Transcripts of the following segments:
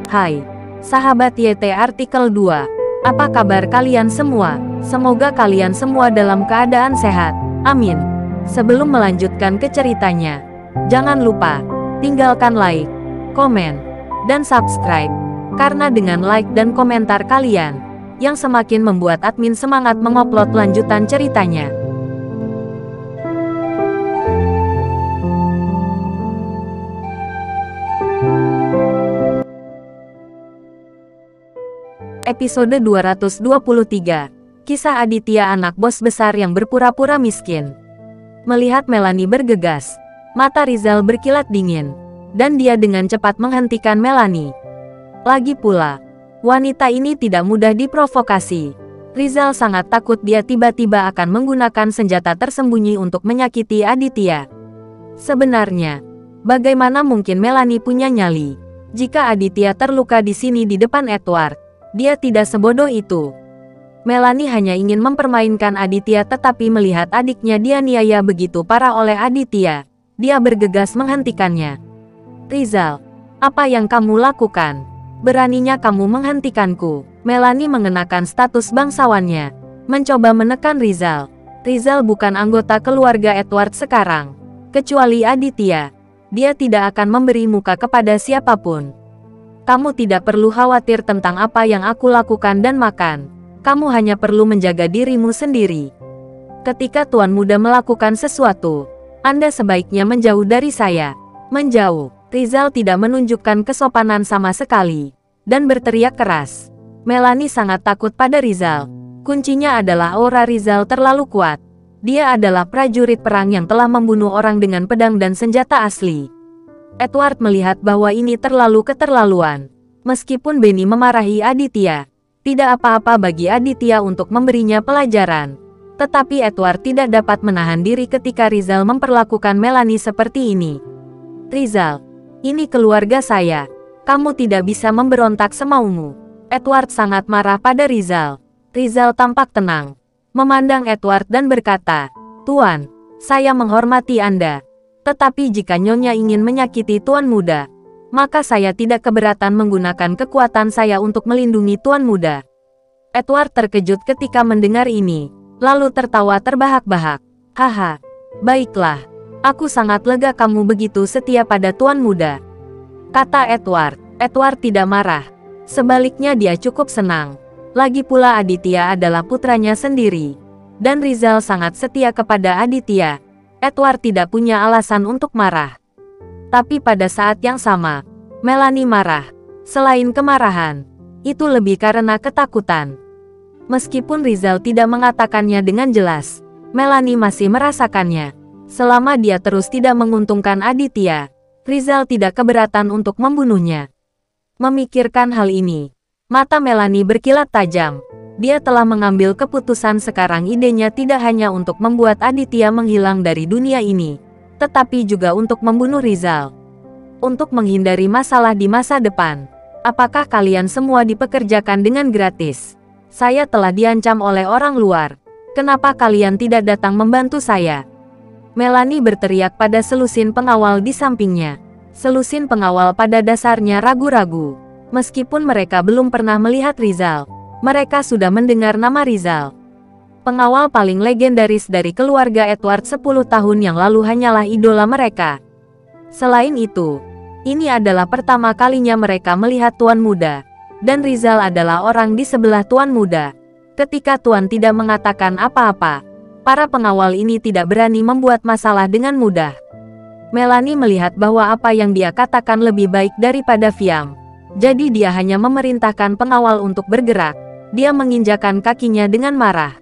Hai, sahabat YT Artikel 2. Apa kabar kalian semua? Semoga kalian semua dalam keadaan sehat. Amin. Sebelum melanjutkan ke ceritanya, jangan lupa tinggalkan like, komen, dan subscribe. Karena dengan like dan komentar kalian, yang semakin membuat admin semangat mengupload lanjutan ceritanya. Episode 223. Kisah Aditya, anak bos besar yang berpura-pura miskin. Melihat Melanie bergegas, mata Rizal berkilat dingin, dan dia dengan cepat menghentikan Melanie. Lagi pula, wanita ini tidak mudah diprovokasi. Rizal sangat takut dia tiba-tiba akan menggunakan senjata tersembunyi untuk menyakiti Aditya. Sebenarnya, bagaimana mungkin Melanie punya nyali? Jika Aditya terluka di sini di depan Edward, dia tidak sebodoh itu. Melanie hanya ingin mempermainkan Aditya, tetapi melihat adiknya dianiaya begitu parah oleh Aditya, dia bergegas menghentikannya. Rizal, apa yang kamu lakukan? Beraninya kamu menghentikanku? Melanie mengenakan status bangsawannya, mencoba menekan Rizal. Rizal bukan anggota keluarga Edward sekarang. Kecuali Aditya, dia tidak akan memberi muka kepada siapapun. Kamu tidak perlu khawatir tentang apa yang aku lakukan dan makan. Kamu hanya perlu menjaga dirimu sendiri. Ketika Tuan Muda melakukan sesuatu, Anda sebaiknya menjauh dari saya. Menjauh. Rizal tidak menunjukkan kesopanan sama sekali, dan berteriak keras. Melanie sangat takut pada Rizal. Kuncinya adalah aura Rizal terlalu kuat. Dia adalah prajurit perang yang telah membunuh orang dengan pedang dan senjata asli. Edward melihat bahwa ini terlalu keterlaluan. Meskipun Benny memarahi Aditya, tidak apa-apa bagi Aditya untuk memberinya pelajaran. Tetapi Edward tidak dapat menahan diri ketika Rizal memperlakukan Melanie seperti ini. Rizal, ini keluarga saya. Kamu tidak bisa memberontak semaumu. Edward sangat marah pada Rizal. Rizal tampak tenang, memandang Edward dan berkata, "Tuan, saya menghormati Anda. Tetapi jika Nyonya ingin menyakiti Tuan Muda, maka saya tidak keberatan menggunakan kekuatan saya untuk melindungi Tuan Muda." Edward terkejut ketika mendengar ini, lalu tertawa terbahak-bahak. "Haha, baiklah. Aku sangat lega kamu begitu setia pada Tuan Muda," kata Edward. Edward tidak marah. Sebaliknya dia cukup senang. Lagi pula Aditya adalah putranya sendiri. Dan Rizal sangat setia kepada Aditya. Edward tidak punya alasan untuk marah. Tapi pada saat yang sama, Melanie marah. Selain kemarahan, itu lebih karena ketakutan. Meskipun Rizal tidak mengatakannya dengan jelas, Melanie masih merasakannya. Selama dia terus tidak menguntungkan Aditya, Rizal tidak keberatan untuk membunuhnya. Memikirkan hal ini, mata Melanie berkilat tajam. Dia telah mengambil keputusan sekarang. Idenya tidak hanya untuk membuat Aditya menghilang dari dunia ini, tetapi juga untuk membunuh Rizal. Untuk menghindari masalah di masa depan. Apakah kalian semua dipekerjakan dengan gratis? Saya telah diancam oleh orang luar. Kenapa kalian tidak datang membantu saya? Melanie berteriak pada selusin pengawal di sampingnya. Selusin pengawal pada dasarnya ragu-ragu. Meskipun mereka belum pernah melihat Rizal, mereka sudah mendengar nama Rizal. Pengawal paling legendaris dari keluarga Edward 10 tahun yang lalu hanyalah idola mereka. Selain itu, ini adalah pertama kalinya mereka melihat Tuan Muda. Dan Rizal adalah orang di sebelah Tuan Muda. Ketika Tuan tidak mengatakan apa-apa, para pengawal ini tidak berani membuat masalah dengan mudah. Melanie melihat bahwa apa yang dia katakan lebih baik daripada Fiam. Jadi dia hanya memerintahkan pengawal untuk bergerak. Dia menginjakan kakinya dengan marah.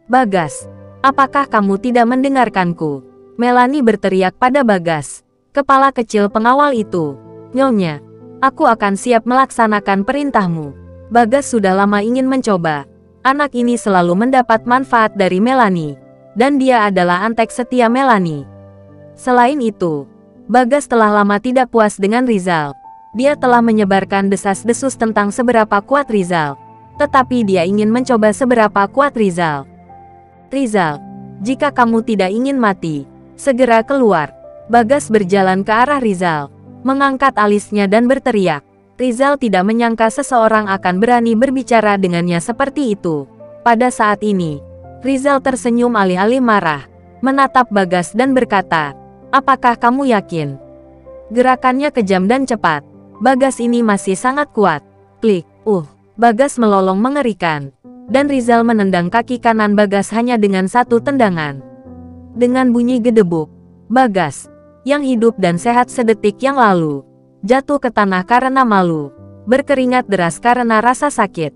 "Bagas, apakah kamu tidak mendengarkanku?" Melanie berteriak pada Bagas, kepala kecil pengawal itu. "Nyonya, aku akan siap melaksanakan perintahmu." Bagas sudah lama ingin mencoba. Anak ini selalu mendapat manfaat dari Melanie, dan dia adalah antek setia Melanie. Selain itu, Bagas telah lama tidak puas dengan Rizal. Dia telah menyebarkan desas-desus tentang seberapa kuat Rizal. Tetapi dia ingin mencoba seberapa kuat Rizal. "Rizal, jika kamu tidak ingin mati, segera keluar." Bagas berjalan ke arah Rizal, mengangkat alisnya dan berteriak, Rizal tidak menyangka seseorang akan berani berbicara dengannya seperti itu. Pada saat ini, Rizal tersenyum alih-alih marah, menatap Bagas dan berkata, "Apakah kamu yakin?" Gerakannya kejam dan cepat. Bagas ini masih sangat kuat. Klik, Bagas melolong mengerikan. Dan Rizal menendang kaki kanan Bagas hanya dengan satu tendangan. Dengan bunyi gedebuk, Bagas, yang hidup dan sehat sedetik yang lalu, jatuh ke tanah karena malu, berkeringat deras karena rasa sakit.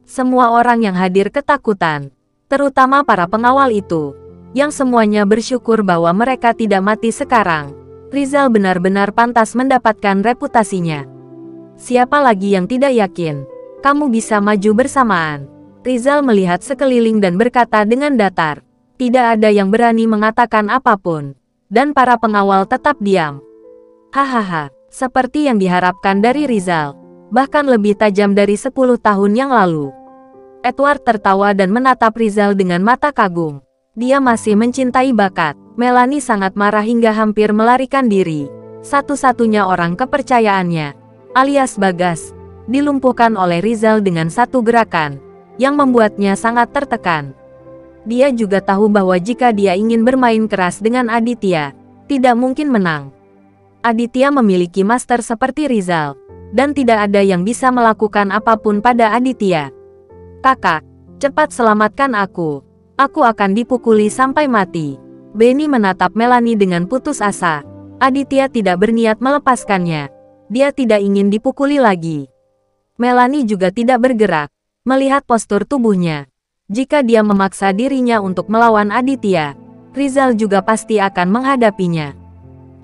Semua orang yang hadir ketakutan, terutama para pengawal itu, yang semuanya bersyukur bahwa mereka tidak mati sekarang. Rizal benar-benar pantas mendapatkan reputasinya. Siapa lagi yang tidak yakin kamu bisa maju bersamaan? Rizal melihat sekeliling dan berkata dengan datar. Tidak ada yang berani mengatakan apapun, dan para pengawal tetap diam. Hahaha, seperti yang diharapkan dari Rizal, bahkan lebih tajam dari 10 tahun yang lalu. Edward tertawa dan menatap Rizal dengan mata kagum. Dia masih mencintai bakat. Melanie sangat marah hingga hampir melarikan diri. Satu-satunya orang kepercayaannya, alias Bagas, dilumpuhkan oleh Rizal dengan satu gerakan, yang membuatnya sangat tertekan. Dia juga tahu bahwa jika dia ingin bermain keras dengan Aditya, tidak mungkin menang. Aditya memiliki master seperti Rizal, dan tidak ada yang bisa melakukan apapun pada Aditya. "Kakak, cepat selamatkan aku. Aku akan dipukuli sampai mati." Benny menatap Melanie dengan putus asa. Aditya tidak berniat melepaskannya. Dia tidak ingin dipukuli lagi. Melanie juga tidak bergerak, melihat postur tubuhnya. Jika dia memaksa dirinya untuk melawan Aditya, Rizal juga pasti akan menghadapinya.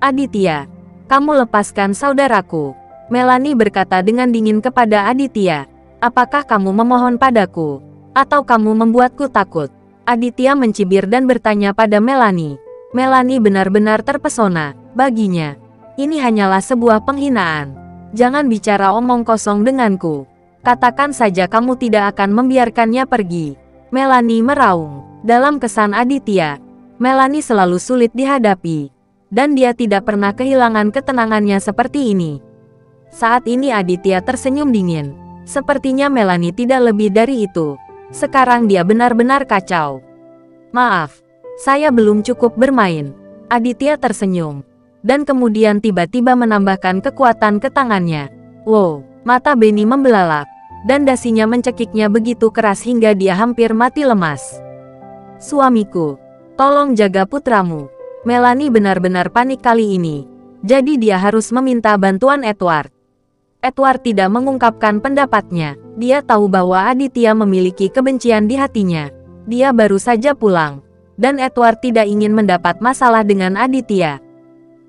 "Aditya, kamu lepaskan saudaraku," Melanie berkata dengan dingin kepada Aditya. "Apakah kamu memohon padaku, atau kamu membuatku takut?" Aditya mencibir dan bertanya pada Melanie. Melanie benar-benar terpesona. Baginya, ini hanyalah sebuah penghinaan. "Jangan bicara omong kosong denganku. Katakan saja kamu tidak akan membiarkannya pergi." Melanie meraung. Dalam kesan Aditya, Melanie selalu sulit dihadapi, dan dia tidak pernah kehilangan ketenangannya seperti ini. Saat ini Aditya tersenyum dingin. Sepertinya Melanie tidak lebih dari itu. Sekarang dia benar-benar kacau. "Maaf, saya belum cukup bermain." Aditya tersenyum, dan kemudian tiba-tiba menambahkan kekuatan ke tangannya. Wow, mata Benny membelalak, dan dasinya mencekiknya begitu keras hingga dia hampir mati lemas. "Suamiku, tolong jaga putramu." Melanie benar-benar panik kali ini, jadi dia harus meminta bantuan Edward. Edward tidak mengungkapkan pendapatnya. Dia tahu bahwa Aditya memiliki kebencian di hatinya. Dia baru saja pulang, dan Edward tidak ingin mendapat masalah dengan Aditya.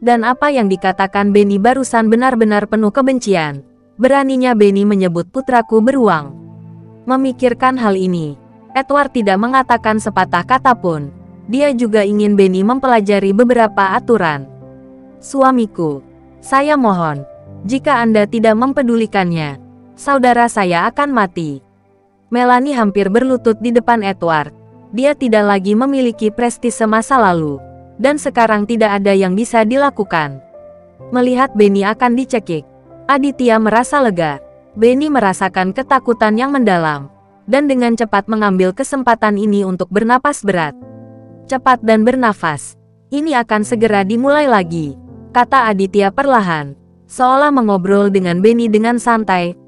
Dan apa yang dikatakan Benny barusan benar-benar penuh kebencian. Beraninya Benny menyebut putraku beruang. Memikirkan hal ini, Edward tidak mengatakan sepatah kata pun. Dia juga ingin Benny mempelajari beberapa aturan. "Suamiku, saya mohon, jika Anda tidak mempedulikannya, saudara saya akan mati." Melanie hampir berlutut di depan Edward. Dia tidak lagi memiliki prestise masa lalu, dan sekarang tidak ada yang bisa dilakukan. Melihat Benny akan dicekik, Aditya merasa lega. Benny merasakan ketakutan yang mendalam, dan dengan cepat mengambil kesempatan ini untuk bernapas berat. "Cepat dan bernafas. Ini akan segera dimulai lagi," kata Aditya perlahan, seolah mengobrol dengan Benny dengan santai.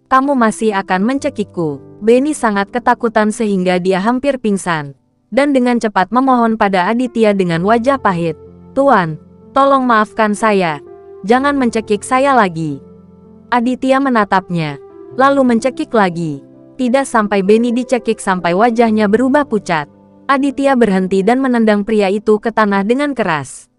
Kamu masih akan mencekikku." Benny sangat ketakutan sehingga dia hampir pingsan, dan dengan cepat memohon pada Aditya dengan wajah pahit. "Tuan, tolong maafkan saya. Jangan mencekik saya lagi." Aditya menatapnya, lalu mencekik lagi. Tidak sampai Benny dicekik sampai wajahnya berubah pucat. Aditya berhenti dan menendang pria itu ke tanah dengan keras.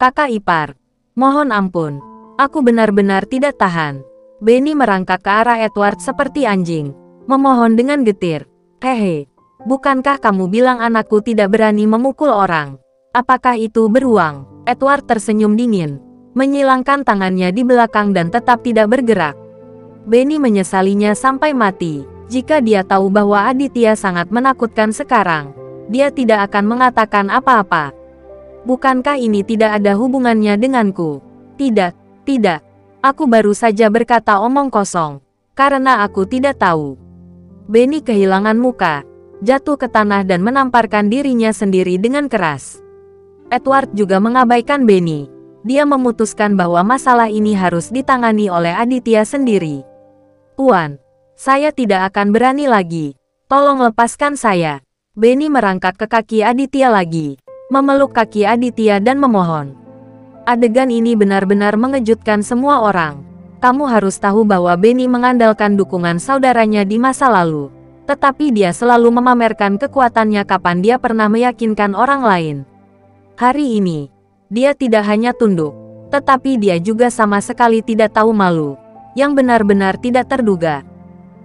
"Kakak ipar, mohon ampun. Aku benar-benar tidak tahan." Benny merangkak ke arah Edward seperti anjing, memohon dengan getir. "Hehe, bukankah kamu bilang anakku tidak berani memukul orang? Apakah itu beruang?" Edward tersenyum dingin, menyilangkan tangannya di belakang dan tetap tidak bergerak. Benny menyesalinya sampai mati. Jika dia tahu bahwa Aditya sangat menakutkan sekarang, dia tidak akan mengatakan apa-apa. "Bukankah ini tidak ada hubungannya denganku?" Tidak. Aku baru saja berkata omong kosong, karena aku tidak tahu. Benny kehilangan muka, jatuh ke tanah dan menamparkan dirinya sendiri dengan keras. Edward juga mengabaikan Benny. Dia memutuskan bahwa masalah ini harus ditangani oleh Aditya sendiri. Tuan, saya tidak akan berani lagi. Tolong lepaskan saya. Benny merangkak ke kaki Aditya lagi, memeluk kaki Aditya dan memohon. Adegan ini benar-benar mengejutkan semua orang. Kamu harus tahu bahwa Benny mengandalkan dukungan saudaranya di masa lalu. Tetapi dia selalu memamerkan kekuatannya kapan dia pernah meyakinkan orang lain. Hari ini, dia tidak hanya tunduk, tetapi dia juga sama sekali tidak tahu malu, yang benar-benar tidak terduga.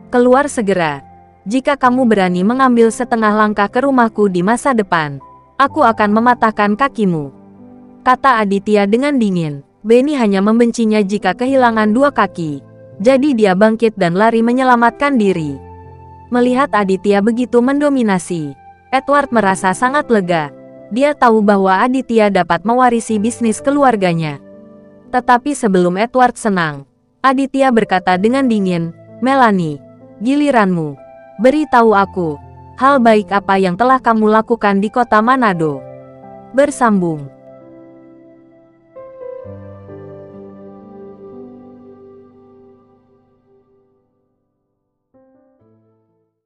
Keluar segera. Jika kamu berani mengambil setengah langkah ke rumahku di masa depan, aku akan mematahkan kakimu, kata Aditya dengan dingin. Benny hanya membencinya jika kehilangan dua kaki, jadi dia bangkit dan lari menyelamatkan diri. Melihat Aditya begitu mendominasi, Edward merasa sangat lega. Dia tahu bahwa Aditya dapat mewarisi bisnis keluarganya. Tetapi sebelum Edward senang, Aditya berkata dengan dingin, "Melanie, giliranmu. Beritahu aku, hal baik apa yang telah kamu lakukan di kota Manado." Bersambung.